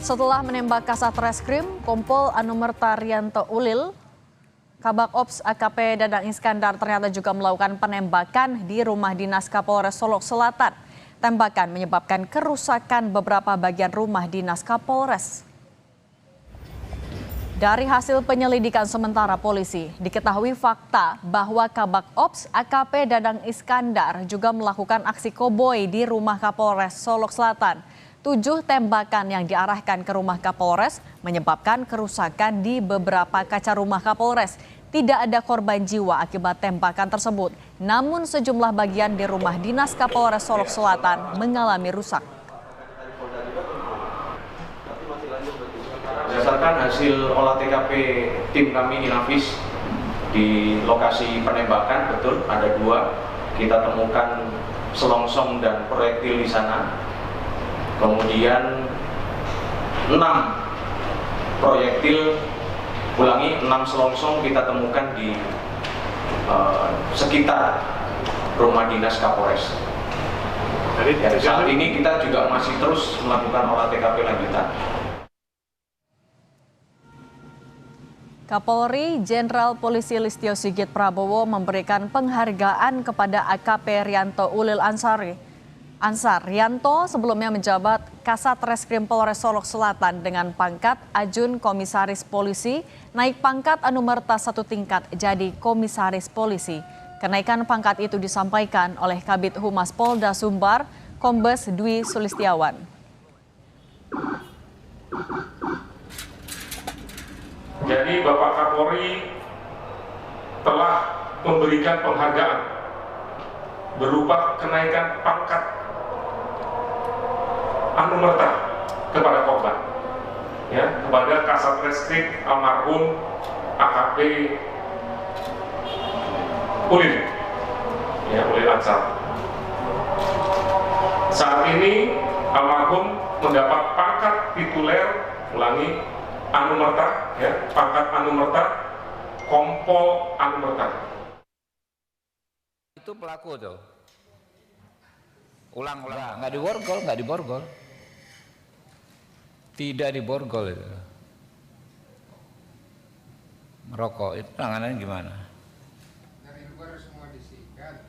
Setelah menembak Kasat Reskrim, Kompol Anumerta Rianto Ulil, Kabak Ops AKP Dadang Iskandar ternyata juga melakukan penembakan di rumah dinas Kapolres Solok Selatan. Tembakan menyebabkan kerusakan beberapa bagian rumah dinas Kapolres. Dari hasil penyelidikan sementara polisi, diketahui fakta bahwa Kabak Ops AKP Dadang Iskandar juga melakukan aksi koboi di rumah Kapolres Solok Selatan. 7 tembakan yang diarahkan ke rumah Kapolres menyebabkan kerusakan di beberapa kaca rumah Kapolres. Tidak ada korban jiwa akibat tembakan tersebut, namun sejumlah bagian di rumah dinas Kapolres Solok Selatan mengalami rusak. Berdasarkan hasil olah TKP tim kami Inavis di lokasi penembakan, betul ada 2, kita temukan selongsong dan proyektil di sana. Kemudian 6 proyektil, 6 selongsong kita temukan di sekitar rumah dinas Kapolres. Saat ini kita juga masih terus melakukan olah TKP lanjutan. Kapolri Jenderal Polisi Listio Sigit Prabowo memberikan penghargaan kepada AKP Rianto Ulil Ansar Rianto sebelumnya menjabat Kasat Reskrim Polres Solok Selatan dengan pangkat Ajun Komisaris Polisi, naik pangkat Anumerta 1 tingkat jadi Komisaris Polisi. Kenaikan pangkat itu disampaikan oleh Kabid Humas Polda Sumbar, Kombes Dwi Sulistiawan. Jadi Bapak Kapolri telah memberikan penghargaan berupa kenaikan pangkat Anumerta kepada korban, ya, kepada Kasat Reskrim almarhum AKP Ulil, ya, Ulil Ansar. Saat ini almarhum mendapat pangkat tituler, Anumerta, ya, pangkat Anumerta, Kompol Anumerta. Itu pelaku tuh. Ulang-ulang. Nggak diborgol. Tidak diborgol itu. Merokok itu penanganannya gimana? Dari luar semua disikat.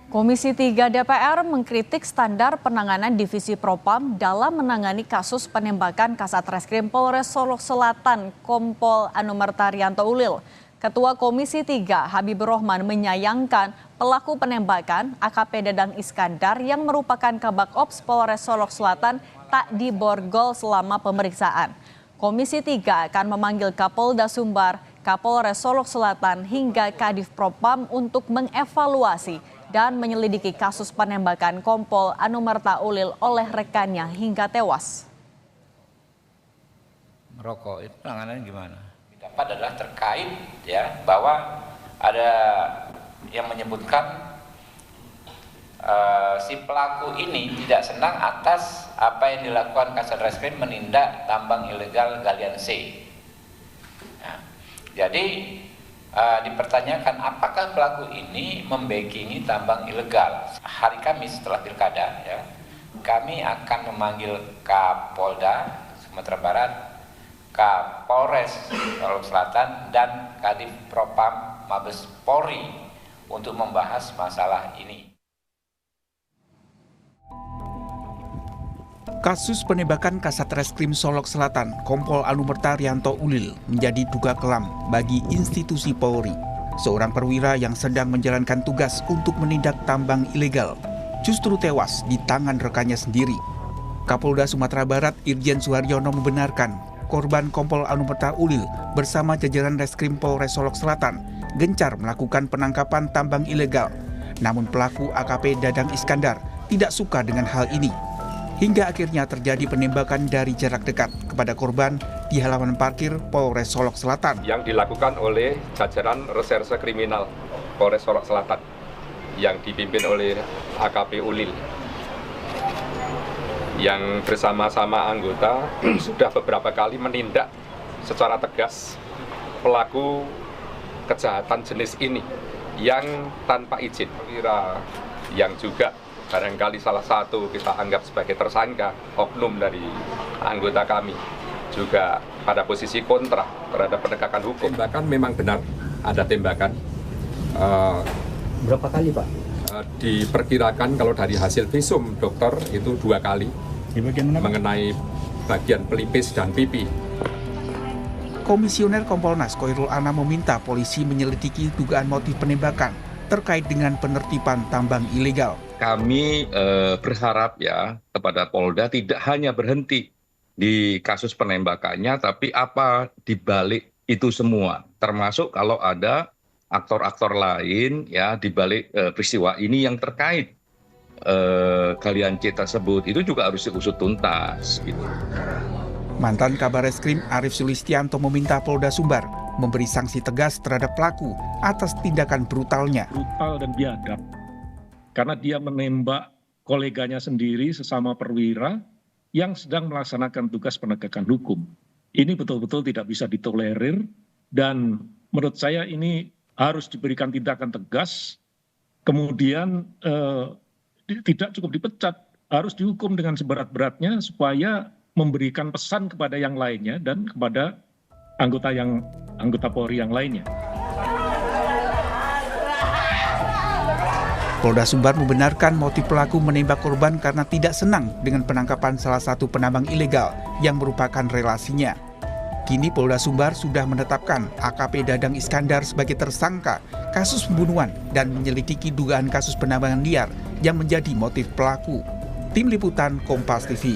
Komisi 3 DPR mengkritik standar penanganan Divisi Propam dalam menangani kasus penembakan Kasat Reskrim Polres Solok Selatan Kompol Anumerta Rianto Ulil. Ketua Komisi 3 Habibur Rahman menyayangkan pelaku penembakan AKP Dadang Iskandar yang merupakan Kabak Ops Polres Solok Selatan tak diborgol selama pemeriksaan. Komisi 3 akan memanggil Kapolda Sumbar, Kapolres Solok Selatan hingga Kadif Propam untuk mengevaluasi dan menyelidiki kasus penembakan Kompol Anumerta Ulil oleh rekannya hingga tewas. Merokok itu penanganannya gimana? Dapat adalah terkait, ya, bahwa ada yang menyebutkan si pelaku ini tidak senang atas apa yang dilakukan Kasat Reskrim menindak tambang ilegal galian C. Nah, jadi dipertanyakan apakah pelaku ini membackingi tambang ilegal. Hari Kamis setelah pilkada, ya, kami akan memanggil Kapolda Sumatera Barat, Kapolres Solok Selatan, dan Kadif Propam Mabes Polri untuk membahas masalah ini. Kasus penembakan Kasat Reskrim Solok Selatan, Kompol Anumerta Rianto Ulil menjadi duka kelam bagi institusi Polri. Seorang perwira yang sedang menjalankan tugas untuk menindak tambang ilegal justru tewas di tangan rekannya sendiri. Kapolda Sumatera Barat Irjen Suharyono membenarkan korban Kompol Anumerta Ulil bersama jajaran Reskrim Polres Solok Selatan gencar melakukan penangkapan tambang ilegal. Namun pelaku AKP Dadang Iskandar tidak suka dengan hal ini. Hingga akhirnya terjadi penembakan dari jarak dekat kepada korban di halaman parkir Polres Solok Selatan. Yang dilakukan oleh jajaran Reserse Kriminal Polres Solok Selatan yang dipimpin oleh AKP Ulil. Yang bersama-sama anggota sudah beberapa kali menindak secara tegas pelaku kejahatan jenis ini yang tanpa izin. Perwira yang juga barangkali salah satu kita anggap sebagai tersangka, oknum dari anggota kami juga pada posisi kontra terhadap penegakan hukum. Tembakan memang benar ada tembakan. Berapa kali, Pak? Diperkirakan kalau dari hasil visum dokter itu 2 kali. Di bagian mana, Pak? Mengenai bagian pelipis dan pipi. Komisioner Kompolnas Khoirul Anam meminta polisi menyelidiki dugaan motif penembakan terkait dengan penertiban tambang ilegal. Kami berharap ya kepada Polda tidak hanya berhenti di kasus penembakannya, tapi apa dibalik itu semua, termasuk kalau ada aktor-aktor lain ya dibalik peristiwa ini yang terkait galian C tersebut, itu juga harus diusut tuntas. Gitu. Mantan Kabar Reskrim Arief Sulistianto meminta Polda Sumbar memberi sanksi tegas terhadap pelaku atas tindakan brutalnya. Brutal dan biadab, karena dia menembak koleganya sendiri sesama perwira yang sedang melaksanakan tugas penegakan hukum. Ini betul-betul tidak bisa ditolerir dan menurut saya ini harus diberikan tindakan tegas, kemudian tidak cukup dipecat, harus dihukum dengan seberat-beratnya supaya memberikan pesan kepada yang lainnya dan kepada anggota Polri yang lainnya. Polda Sumbar membenarkan motif pelaku menembak korban karena tidak senang dengan penangkapan salah satu penambang ilegal yang merupakan relasinya. Kini Polda Sumbar sudah menetapkan AKP Dadang Iskandar sebagai tersangka kasus pembunuhan dan menyelidiki dugaan kasus penambangan liar yang menjadi motif pelaku. Tim Liputan Kompas TV.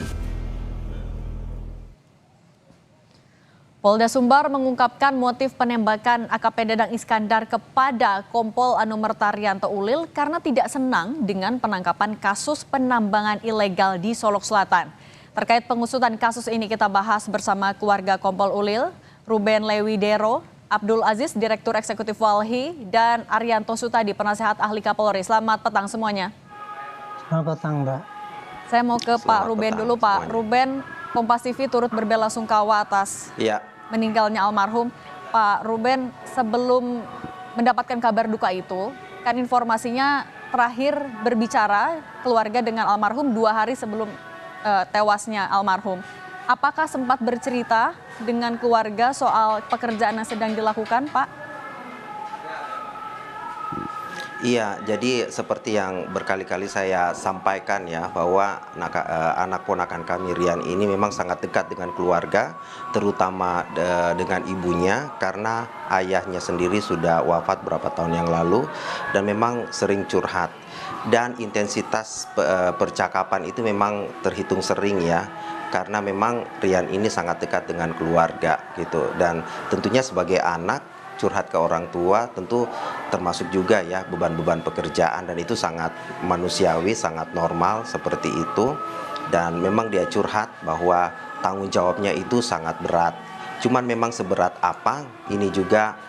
Polda Sumbar mengungkapkan motif penembakan AKP Dadang Iskandar kepada Kompol Anumer Taryanto Ulil karena tidak senang dengan penangkapan kasus penambangan ilegal di Solok Selatan. Terkait pengusutan kasus ini kita bahas bersama keluarga Kompol Ulil, Ruben Lewidero, Abdul Aziz, Direktur Eksekutif Walhi, dan Arianto Sutadi, Penasehat Ahli Kapolri. Selamat petang semuanya. Selamat petang, Mbak. Saya mau ke Pak Ruben dulu, Pak. Ruben, Kompas TV turut berbelasungkawa atas meninggalnya almarhum. Pak Ruben, sebelum mendapatkan kabar duka itu, kan informasinya terakhir berbicara keluarga dengan almarhum 2 hari sebelum tewasnya almarhum. Apakah sempat bercerita dengan keluarga soal pekerjaan yang sedang dilakukan, Pak? Iya, jadi seperti yang berkali-kali saya sampaikan ya, bahwa anak ponakan kami Rian ini memang sangat dekat dengan keluarga, terutama dengan ibunya, karena ayahnya sendiri sudah wafat beberapa tahun yang lalu dan memang sering curhat. Dan intensitas percakapan itu memang terhitung sering ya, karena memang Rian ini sangat dekat dengan keluarga gitu. Dan tentunya sebagai anak, curhat ke orang tua tentu termasuk juga ya beban-beban pekerjaan, dan itu sangat manusiawi, sangat normal seperti itu. Dan memang dia curhat bahwa tanggung jawabnya itu sangat berat. Cuman memang seberat apa ini juga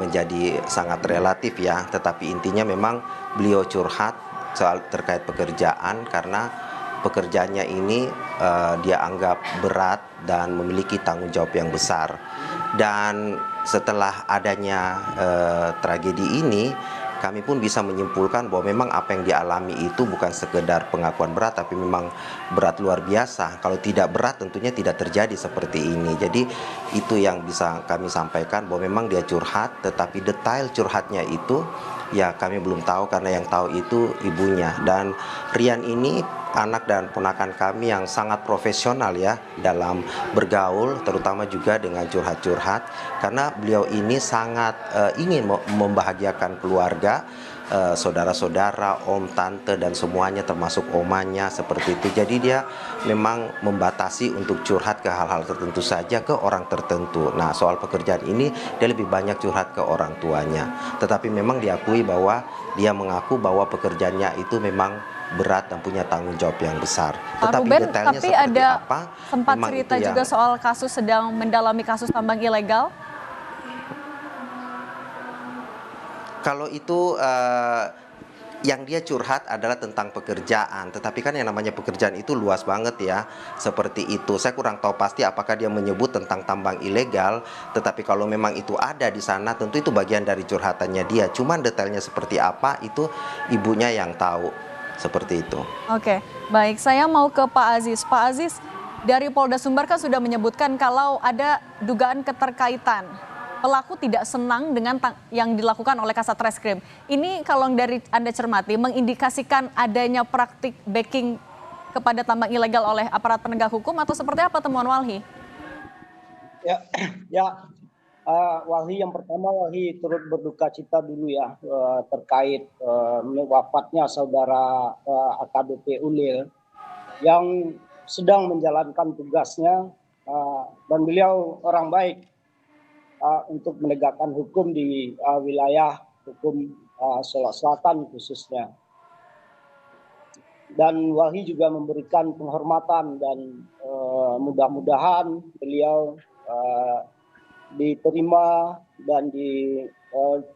menjadi sangat relatif ya, tetapi intinya memang beliau curhat soal terkait pekerjaan karena pekerjaannya ini dia anggap berat dan memiliki tanggung jawab yang besar. Dan setelah adanya tragedi ini, kami pun bisa menyimpulkan bahwa memang apa yang dialami itu bukan sekedar pengakuan berat, tapi memang berat luar biasa. Kalau tidak berat tentunya tidak terjadi seperti ini. Jadi itu yang bisa kami sampaikan, bahwa memang dia curhat, tetapi detail curhatnya itu ya kami belum tahu, karena yang tahu itu ibunya. Dan Rian ini anak dan ponakan kami yang sangat profesional ya dalam bergaul, terutama juga dengan curhat-curhat, karena beliau ini sangat ingin membahagiakan keluarga, saudara-saudara, om, tante, dan semuanya, termasuk omanya seperti itu. Jadi dia memang membatasi untuk curhat ke hal-hal tertentu saja, ke orang tertentu. Nah, soal pekerjaan ini dia lebih banyak curhat ke orang tuanya. Tetapi memang diakui bahwa dia mengaku bahwa pekerjaannya itu memang berat dan punya tanggung jawab yang besar. Tetapi Ruben, detailnya tapi seperti ada apa, sempat cerita juga soal kasus sedang mendalami kasus tambang ilegal. Kalau itu yang dia curhat adalah tentang pekerjaan, tetapi kan yang namanya pekerjaan itu luas banget ya, seperti itu. Saya kurang tahu pasti apakah dia menyebut tentang tambang ilegal, tetapi kalau memang itu ada di sana, tentu itu bagian dari curhatannya dia. Cuman detailnya seperti apa itu ibunya yang tahu. seperti itu. Oke, baik. Saya mau ke Pak Aziz. Pak Aziz, dari Polda Sumbar kan sudah menyebutkan kalau ada dugaan keterkaitan. Pelaku tidak senang dengan yang dilakukan oleh Kasat Reskrim. Ini kalau dari Anda cermati, mengindikasikan adanya praktik backing kepada tambang ilegal oleh aparat penegak hukum atau seperti apa temuan Walhi? Walhi, yang pertama Walhi turut berduka cita dulu ya terkait wafatnya saudara AKBP Ulil yang sedang menjalankan tugasnya dan beliau orang baik untuk menegakkan hukum di wilayah hukum Solok Selatan khususnya. Dan Walhi juga memberikan penghormatan dan mudah-mudahan beliau diterima dan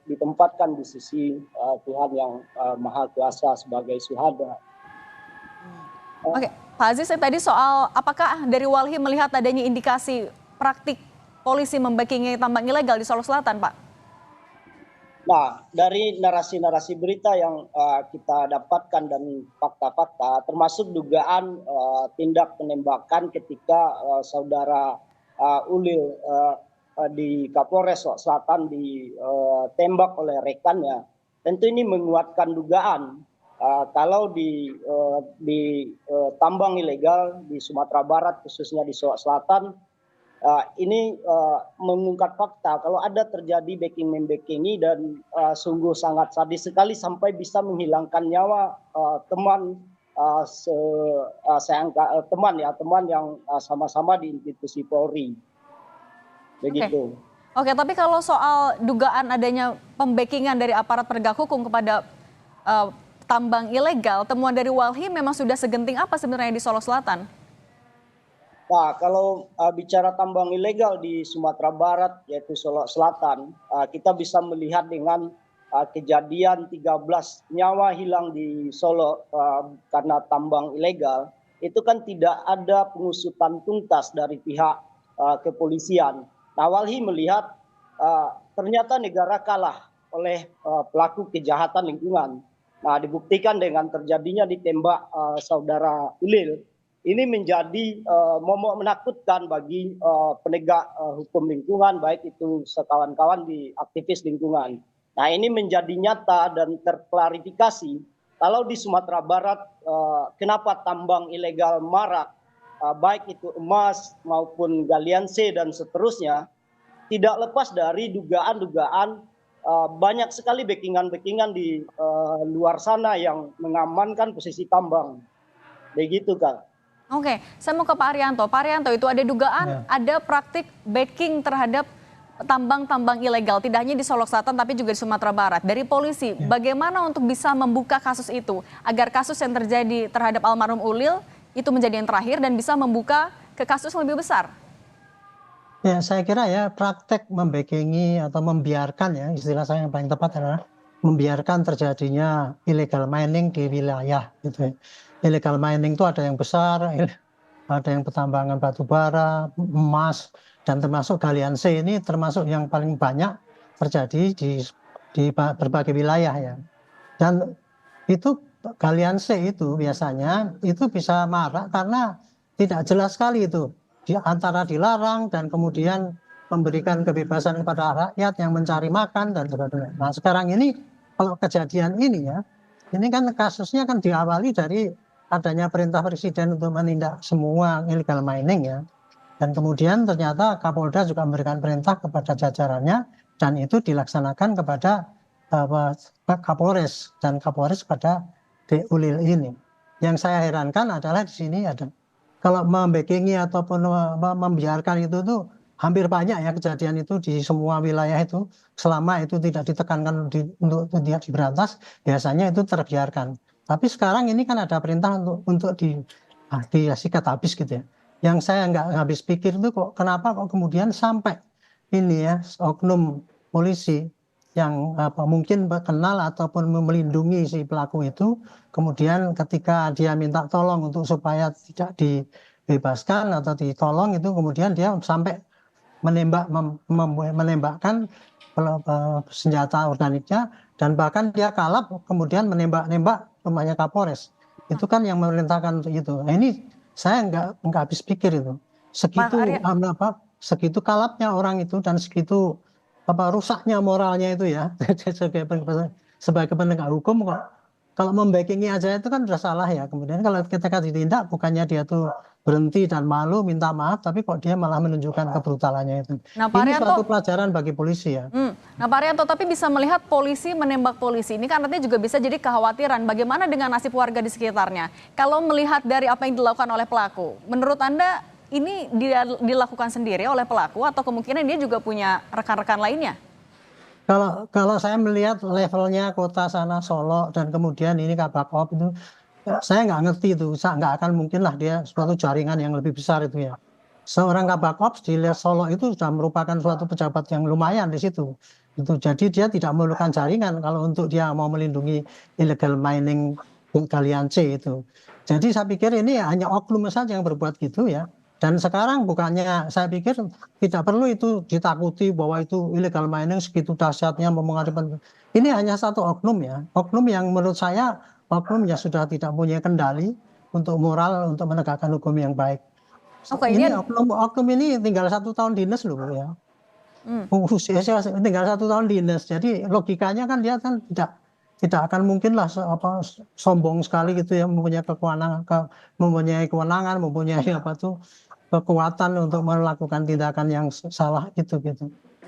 ditempatkan di sisi Tuhan yang Maha Kuasa sebagai syuhada. Oke, Pak Aziz, tadi soal apakah dari Walhi melihat adanya indikasi praktik polisi membackingi tambang ilegal di Solok Selatan, Pak? Nah, dari narasi-narasi berita yang kita dapatkan dan fakta-fakta, termasuk dugaan tindak penembakan ketika saudara Ulil di Kapolres Solok Selatan ditembak oleh rekannya, tentu ini menguatkan dugaan kalau di tambang ilegal di Sumatera Barat khususnya di Solok Selatan ini mengungkap fakta kalau ada terjadi backing-membackingi dan sungguh sangat sadis sekali sampai bisa menghilangkan nyawa teman teman yang sama-sama di institusi Polri. Begitu. Oke, tapi kalau soal dugaan adanya pembackingan dari aparat penegak hukum kepada tambang ilegal, temuan dari Walhi memang sudah segenting apa sebenarnya di Solok Selatan? Nah, kalau bicara tambang ilegal di Sumatera Barat yaitu Solok Selatan, kita bisa melihat dengan kejadian 13 nyawa hilang di Solok karena tambang ilegal, itu kan tidak ada pengusutan tuntas dari pihak kepolisian. Nah, Walhi melihat ternyata negara kalah oleh pelaku kejahatan lingkungan. Nah, dibuktikan dengan terjadinya ditembak saudara Ulil. Ini menjadi momok menakutkan bagi penegak hukum lingkungan, baik itu sekawan-kawan di aktivis lingkungan. Nah, ini menjadi nyata dan terklarifikasi kalau di Sumatera Barat kenapa tambang ilegal marak, baik itu emas maupun galian C dan seterusnya, tidak lepas dari dugaan-dugaan banyak sekali backingan-backingan di luar sana yang mengamankan posisi tambang. Begitu, Kak. Oke, saya mau ke Pak Arianto. Pak Arianto, itu ada dugaan ada praktik backing terhadap tambang-tambang ilegal, tidak hanya di Solok Selatan tapi juga di Sumatera Barat. Dari polisi, bagaimana untuk bisa membuka kasus itu agar kasus yang terjadi terhadap almarhum Ulil itu menjadi yang terakhir dan bisa membuka ke kasus yang lebih besar? Ya, saya kira ya praktek membackingi atau membiarkan, ya istilah saya yang paling tepat adalah membiarkan terjadinya illegal mining di wilayah gitu ya. Illegal mining itu ada yang besar, ada yang pertambangan batu bara, emas, dan termasuk galian C ini termasuk yang paling banyak terjadi di berbagai wilayah ya. Dan itu galian C itu biasanya itu bisa marak karena tidak jelas sekali itu antara dilarang dan kemudian memberikan kebebasan kepada rakyat yang mencari makan dan sebagainya. Nah, sekarang ini kalau kejadian ini ya, ini kan kasusnya kan diawali dari adanya perintah presiden untuk menindak semua illegal mining ya. Dan kemudian ternyata Kapolda juga memberikan perintah kepada jajarannya dan itu dilaksanakan kepada Kapolres dan Kapolres pada Ulil ini. Yang saya herankan adalah di sini ada kalau membackingi ataupun membiarkan itu tuh hampir banyak ya kejadian itu di semua wilayah itu selama itu tidak ditekankan untuk tidak diberantas biasanya itu terbiarkan. Tapi sekarang ini kan ada perintah untuk disikat habis gitu ya. Yang saya nggak habis pikir itu kenapa kemudian sampai ini ya oknum polisi yang mungkin kenal ataupun melindungi si pelaku itu, kemudian ketika dia minta tolong untuk supaya tidak dibebaskan atau ditolong itu kemudian dia sampai menembakkan senjata organiknya, dan bahkan dia kalap kemudian menembak rumahnya Kapolres. Itu kan yang memerintahkan untuk itu. Nah, ini saya nggak habis pikir itu. Segitu kalapnya orang itu dan segitu rusaknya moralnya itu ya. Sebagai penegak hukum kok kalau membackingi aja itu kan sudah salah ya. Kemudian kalau ketika ditindak bukannya dia tuh berhenti dan malu minta maaf, tapi kok dia malah menunjukkan kebrutalannya itu. Nah, Pak ini Arianto, suatu pelajaran bagi polisi ya. Nah, Pak Arianto, tapi bisa melihat polisi menembak polisi ini kan nanti juga bisa jadi kekhawatiran bagaimana dengan nasib warga di sekitarnya. Kalau melihat dari apa yang dilakukan oleh pelaku, menurut Anda ini dilakukan sendiri oleh pelaku atau kemungkinan dia juga punya rekan-rekan lainnya? Kalau saya melihat levelnya kota sana Solo dan kemudian ini Kabakop itu, saya nggak ngerti itu, nggak akan mungkin lah dia suatu jaringan yang lebih besar itu ya. Seorang Kabakop di Solo itu sudah merupakan suatu pejabat yang lumayan di situ. Itu jadi dia tidak memerlukan jaringan kalau untuk dia mau melindungi illegal mining galian C itu. Jadi saya pikir ini hanya oknum saja yang berbuat gitu ya. Dan sekarang bukannya saya pikir tidak perlu itu ditakuti bahwa itu illegal mining segitu dahsyatnya mempengaruhi. Ini hanya satu oknum ya. Oknum yang menurut saya oknum yang sudah tidak punya kendali untuk moral untuk menegakkan hukum yang baik. Ini oknum ini tinggal 1 tahun dinas loh ya. Tinggal 1 tahun dinas. Jadi logikanya kan dia kan tidak akan mungkin lah sombong sekali gitu ya, mempunyai kewenangan, mempunyai kekuatan untuk melakukan tindakan yang salah gitu.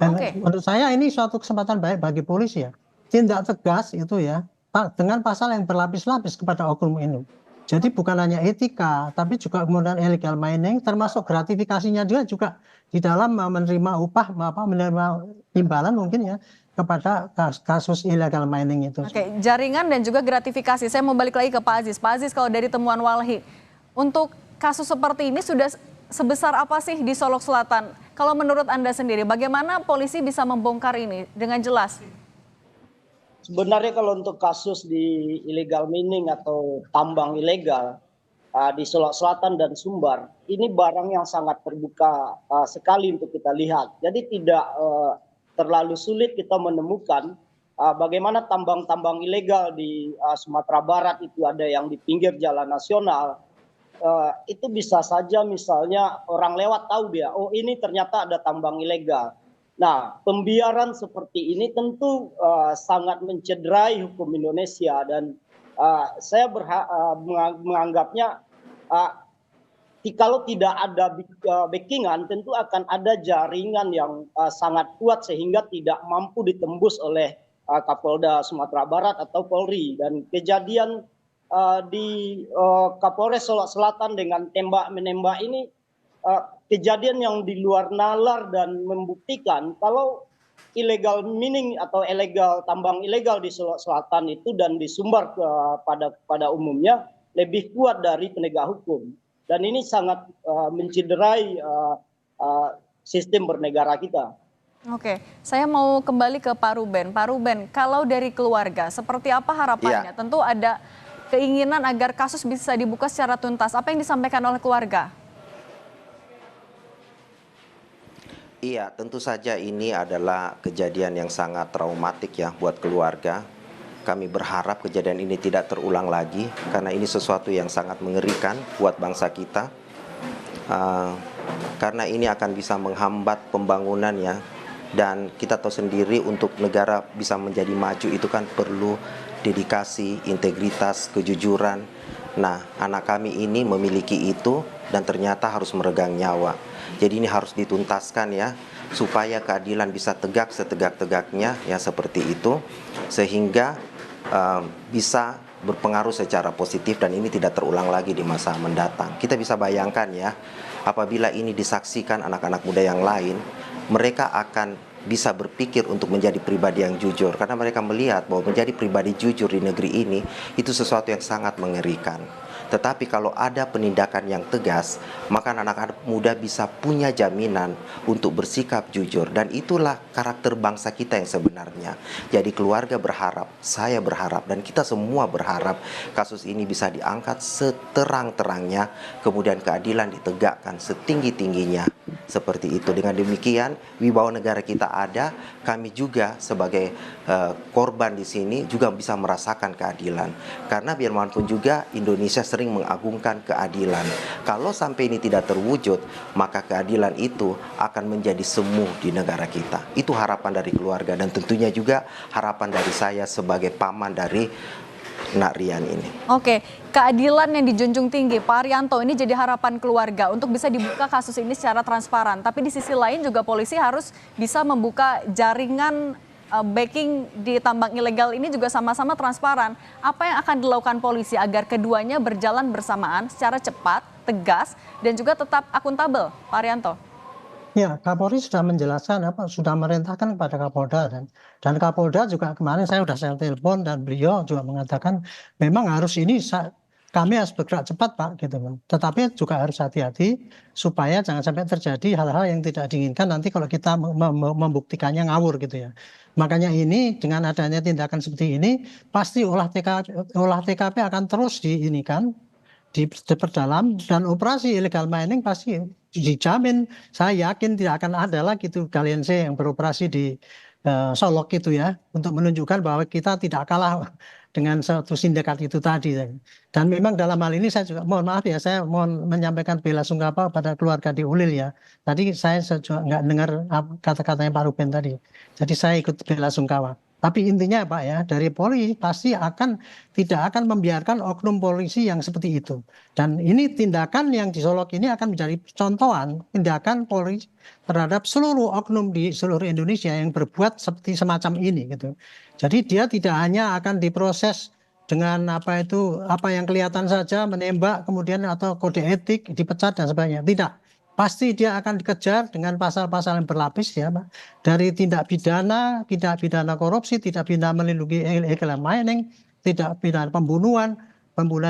Dan menurut saya ini suatu kesempatan baik bagi polisi ya. Tindak tegas itu ya dengan pasal yang berlapis-lapis kepada oknum ini. Jadi bukan hanya etika, tapi juga kemudian illegal mining, termasuk gratifikasinya juga di dalam menerima upah, menerima imbalan mungkin ya kepada kasus illegal mining itu. Oke, jaringan dan juga gratifikasi. Saya mau balik lagi ke Pak Aziz. Pak Aziz, kalau dari temuan Walhi, untuk kasus seperti ini sudah sebesar apa sih di Solok Selatan? Kalau menurut Anda sendiri, bagaimana polisi bisa membongkar ini dengan jelas? Sebenarnya kalau untuk kasus di illegal mining atau tambang ilegal di Solok Selatan dan Sumbar, ini barang yang sangat terbuka sekali untuk kita lihat. Jadi tidak terlalu sulit kita menemukan bagaimana tambang-tambang ilegal di Sumatera Barat itu ada yang di pinggir jalan nasional. Itu bisa saja misalnya orang lewat tahu dia, oh ini ternyata ada tambang ilegal. Nah, pembiaran seperti ini tentu sangat mencederai hukum Indonesia dan saya menganggapnya kalau tidak ada backingan tentu akan ada jaringan yang sangat kuat sehingga tidak mampu ditembus oleh Kapolda Sumatera Barat atau Polri. Dan kejadian di Kapolres Solok Selatan dengan tembak-menembak ini kejadian yang di luar nalar dan membuktikan kalau illegal mining atau tambang ilegal di Solok Selatan itu dan di Sumbar pada umumnya lebih kuat dari penegak hukum. Dan ini sangat mencederai sistem bernegara kita. Oke, saya mau kembali ke Pak Ruben. Pak Ruben, kalau dari keluarga, seperti apa harapannya? Tentu ada keinginan agar kasus bisa dibuka secara tuntas. Apa yang disampaikan oleh keluarga? Iya, tentu saja ini adalah kejadian yang sangat traumatik ya buat keluarga. Kami berharap kejadian ini tidak terulang lagi karena ini sesuatu yang sangat mengerikan buat bangsa kita. Karena ini akan bisa menghambat pembangunan ya. Dan kita tahu sendiri untuk negara bisa menjadi maju itu kan perlu dedikasi, integritas, kejujuran. Nah, anak kami ini memiliki itu dan ternyata harus meregang nyawa. Jadi ini harus dituntaskan ya, supaya keadilan bisa tegak setegak-tegaknya ya seperti itu, sehingga bisa berpengaruh secara positif dan ini tidak terulang lagi di masa mendatang. Kita bisa bayangkan ya, apabila ini disaksikan anak-anak muda yang lain, mereka akan bisa berpikir untuk menjadi pribadi yang jujur karena mereka melihat bahwa menjadi pribadi jujur di negeri ini itu sesuatu yang sangat mengerikan. Tetapi kalau ada penindakan yang tegas, maka anak-anak muda bisa punya jaminan untuk bersikap jujur. Dan itulah karakter bangsa kita yang sebenarnya. Jadi keluarga berharap, saya berharap, dan kita semua berharap kasus ini bisa diangkat seterang-terangnya, kemudian keadilan ditegakkan setinggi-tingginya. seperti itu. Dengan demikian, wibawa negara kita ada, kami juga sebagai korban di sini juga bisa merasakan keadilan. Karena biarpun juga Indonesia sering mengagungkan keadilan. Kalau sampai ini tidak terwujud, maka keadilan itu akan menjadi semu di negara kita. Itu harapan dari keluarga dan tentunya juga harapan dari saya sebagai paman dari Nak Rian ini. Oke, keadilan yang dijunjung tinggi, Pak Haryanto, ini jadi harapan keluarga untuk bisa dibuka kasus ini secara transparan. Tapi di sisi lain juga polisi harus bisa membuka jaringan backing di tambang ilegal ini juga sama-sama transparan. Apa yang akan dilakukan polisi agar keduanya berjalan bersamaan secara cepat, tegas, dan juga tetap akuntabel, Pak Haryanto? Ya, Kapolri sudah menjelaskan sudah merintahkan kepada Kapolda dan Kapolda juga kemarin saya telepon dan beliau juga mengatakan memang harus kami harus bergerak cepat Pak gitu kan. Tetapi juga harus hati-hati supaya jangan sampai terjadi hal-hal yang tidak diinginkan nanti kalau kita membuktikannya ngawur gitu ya. Makanya ini dengan adanya tindakan seperti ini pasti olah TKP akan terus diperdalam dan operasi illegal mining pasti dijamin, saya yakin tidak akan ada lagi tuh Galian C yang beroperasi di Solok itu ya, untuk menunjukkan bahwa kita tidak kalah dengan satu sindikat itu tadi. Dan memang dalam hal ini saya juga mohon maaf ya, saya mohon menyampaikan bela-sungkawa pada keluarga di Ulil ya. Tadi saya juga nggak dengar kata-katanya Pak Ruben tadi, jadi saya ikut bela-sungkawa. Tapi intinya Pak ya, dari Polri pasti tidak akan membiarkan oknum polisi yang seperti itu. Dan ini tindakan yang di Solok ini akan menjadi contohan tindakan Polri terhadap seluruh oknum di seluruh Indonesia yang berbuat seperti semacam ini gitu. Jadi dia tidak hanya akan diproses dengan apa yang kelihatan saja, menembak kemudian atau kode etik dipecat dan sebagainya. Tidak. Pasti dia akan dikejar dengan pasal-pasal yang berlapis ya Pak. Dari tindak pidana korupsi, tindak pidana melindungi illegal mining, tindak pidana pembunuhan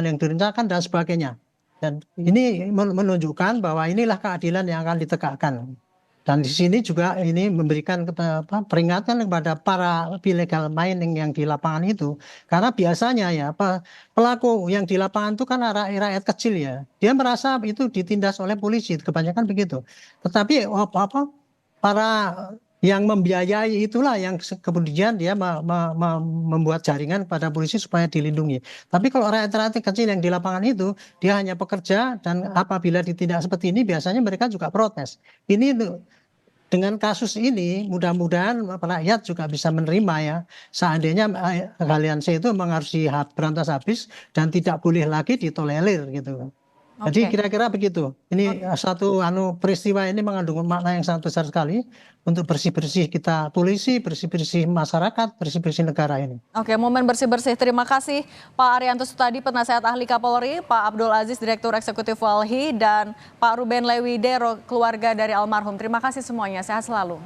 yang direncanakan dan sebagainya. Dan ini menunjukkan bahwa inilah keadilan yang akan ditegakkan. Dan di sini juga ini memberikan peringatan kepada para illegal mining yang di lapangan itu. Karena biasanya ya pelaku yang di lapangan itu kan rakyat kecil ya. Dia merasa itu ditindas oleh polisi, kebanyakan begitu. Tetapi para yang membiayai itulah yang kemudian dia membuat jaringan pada polisi supaya dilindungi. Tapi kalau rakyat kecil yang di lapangan itu, dia hanya pekerja dan apabila ditindak seperti ini biasanya mereka juga protes. Ini dengan kasus ini mudah-mudahan rakyat juga bisa menerima ya. Seandainya Galian C itu memang harus berantas habis dan tidak boleh lagi ditolerir gitu. Jadi kira-kira begitu. Ini satu peristiwa ini mengandung makna yang sangat besar sekali untuk bersih-bersih kita polisi, bersih-bersih masyarakat, bersih-bersih negara ini. Oke, momen bersih-bersih. Terima kasih Pak Arianto Sutadi, Penasehat Ahli Kapolri, Pak Abdul Aziz, Direktur Eksekutif Walhi, dan Pak Ruben Lewidero, keluarga dari almarhum. Terima kasih semuanya. Sehat selalu.